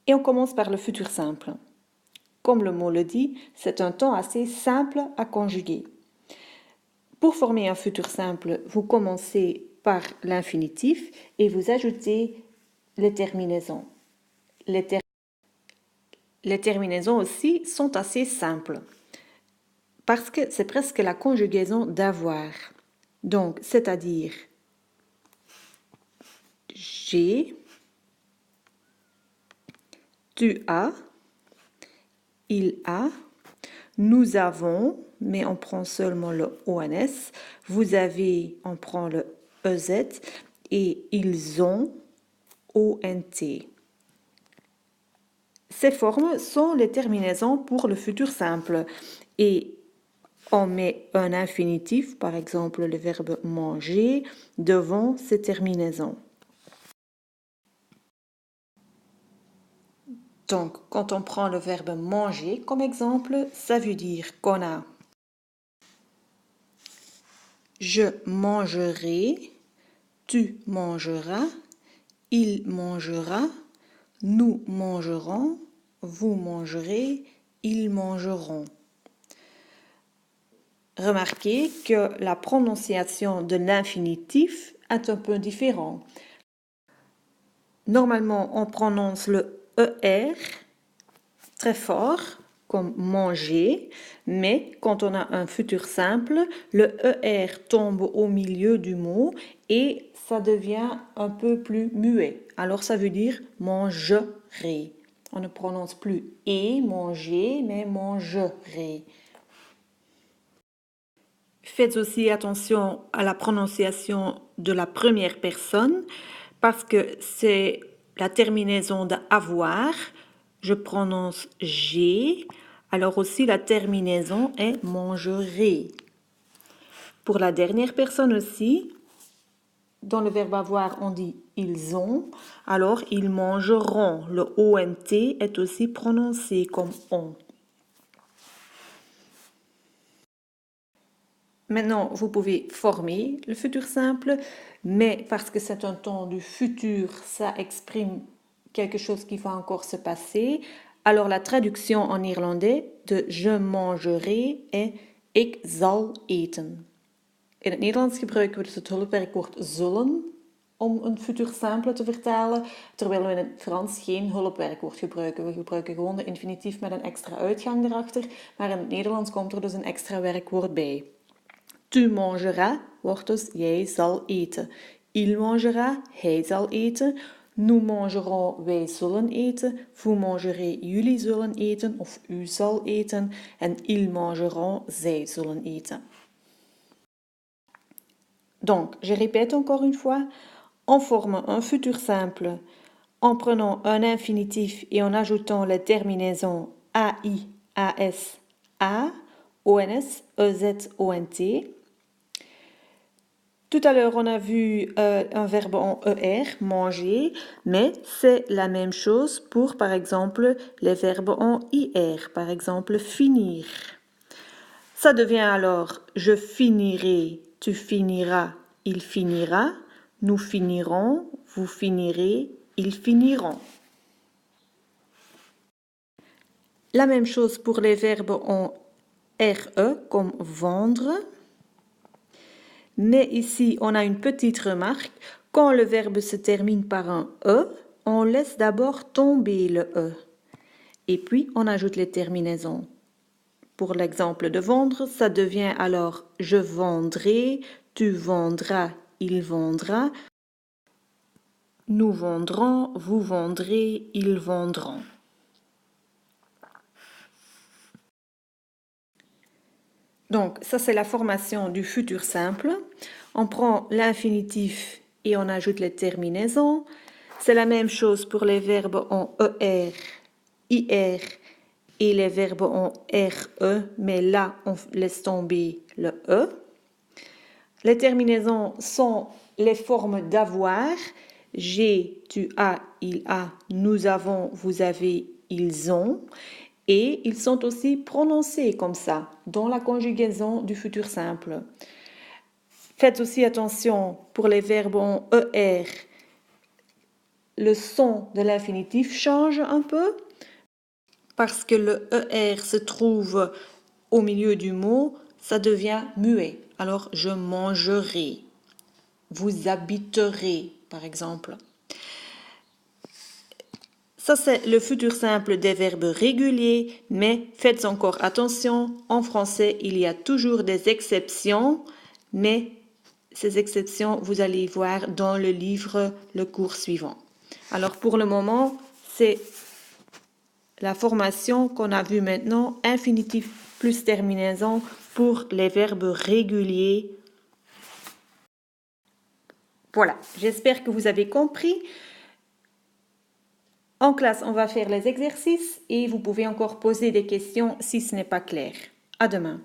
Et on commence par le futur simple. Comme le mot le dit, c'est un temps assez simple à conjuguer. Pour former un futur simple, vous commencez par l'infinitif et vous ajoutez les terminaisons. Les terminaisons aussi sont assez simples parce que c'est presque la conjugaison d'avoir. Donc, c'est-à-dire j'ai, tu as, il a, nous avons, mais on prend seulement le ONS, vous avez, on prend le EZ, et ils ont, ONT. Ces formes sont les terminaisons pour le futur simple et on met un infinitif, par exemple le verbe manger, devant ces terminaisons. Donc, quand on prend le verbe manger comme exemple, ça veut dire qu'on a je mangerai, tu mangeras, il mangera, nous mangerons, vous mangerez, ils mangeront. Remarquez que la prononciation de l'infinitif est un peu différente. Normalement, on prononce le ER très fort, comme manger, mais quand on a un futur simple, le ER tombe au milieu du mot et ça devient un peu plus muet. Alors ça veut dire mangerai. On ne prononce plus et manger, mais mangerai. Faites aussi attention à la prononciation de la première personne parce que c'est la terminaison d'avoir. Je prononce j'ai. Alors aussi la terminaison est mangerai. Pour la dernière personne aussi, dans le verbe avoir, on dit ils ont. Alors ils mangeront. Le ONT est aussi prononcé comme on. Maintenant, vous pouvez former le futur simple, mais parce que c'est un temps du futur, ça exprime quelque chose qui va encore se passer. Alors la traduction en irlandais de je mangerai est ik zal eten. In het Nederlands gebruiken we dus het hulpwerkwoord zullen om een futur simple te vertalen, terwijl we in het Frans geen hulpwerkwoord gebruiken. We gebruiken gewoon de infinitief met een extra uitgang erachter, maar in het Nederlands komt er dus een extra werkwoord bij. Tu mangeras wordt dus jij zal eten. Il mangera, hij zal eten. Nous mangerons, wij zullen eten. Vous mangerez, jullie zullen eten of u zal eten. En ils mangeront, zij zullen eten. Donc, je répète encore une fois, on forme un futur simple en prenant un infinitif et en ajoutant les terminaisons AI, AS, A, ONS, EZ, ONT. Tout à l'heure, on a vu un verbe en ER, manger, mais c'est la même chose pour, par exemple, les verbes en IR, par exemple, finir. Ça devient alors je finirai, tu finiras, il finira, nous finirons, vous finirez, ils finiront. La même chose pour les verbes en RE comme vendre. Mais ici, on a une petite remarque. Quand le verbe se termine par un E, on laisse d'abord tomber le E. Et puis, on ajoute les terminaisons. Pour l'exemple de vendre, ça devient alors je vendrai, tu vendras, il vendra, nous vendrons, vous vendrez, ils vendront. Donc, ça c'est la formation du futur simple. On prend l'infinitif et on ajoute les terminaisons. C'est la même chose pour les verbes en ER, IR et les verbes en RE, mais là on laisse tomber le E. Les terminaisons sont les formes d'avoir. J'ai, tu as, il a, nous avons, vous avez, ils ont. Et ils sont aussi prononcés comme ça, dans la conjugaison du futur simple. Faites aussi attention pour les verbes en ER. le son de l'infinitif change un peu parce que le ER se trouve au milieu du mot, ça devient muet. Alors, je mangerai, vous habiterez, par exemple. Ça, c'est le futur simple des verbes réguliers, mais faites encore attention, en français, il y a toujours des exceptions, mais ces exceptions, vous allez y voir dans le livre, le cours suivant. Alors, pour le moment, c'est la formation qu'on a vue maintenant, infinitif plus terminaison pour les verbes réguliers. Voilà, j'espère que vous avez compris. En classe, on va faire les exercices et vous pouvez encore poser des questions si ce n'est pas clair. À demain.